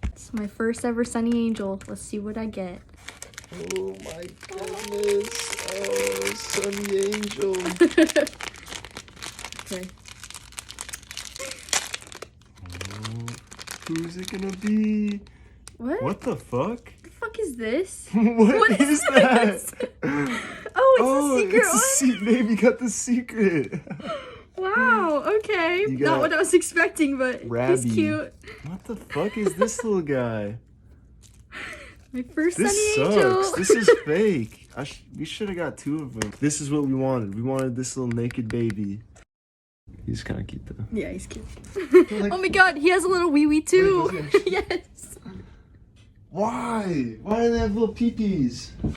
It's my first ever Sonny Angel. Let's see what I get. Oh my goodness. Oh, Sonny Angel. Okay. Oh, who's it gonna be? What? What the fuck? The fuck is this? What is that? This? Oh, it's a secret one? Baby got the secret. Wow, okay. You got Not what I was expecting, but Rabby. he's cute. What the fuck is this little guy? My first This Sonny sucks. Angel. This is fake. We should have got 2 of them. This is what we wanted. We wanted this little naked baby. He's kind of cute though. Yeah, he's cute. Like, Oh my god, he has a little wee wee too. Wait, Yes. why? Why do they have little peepees?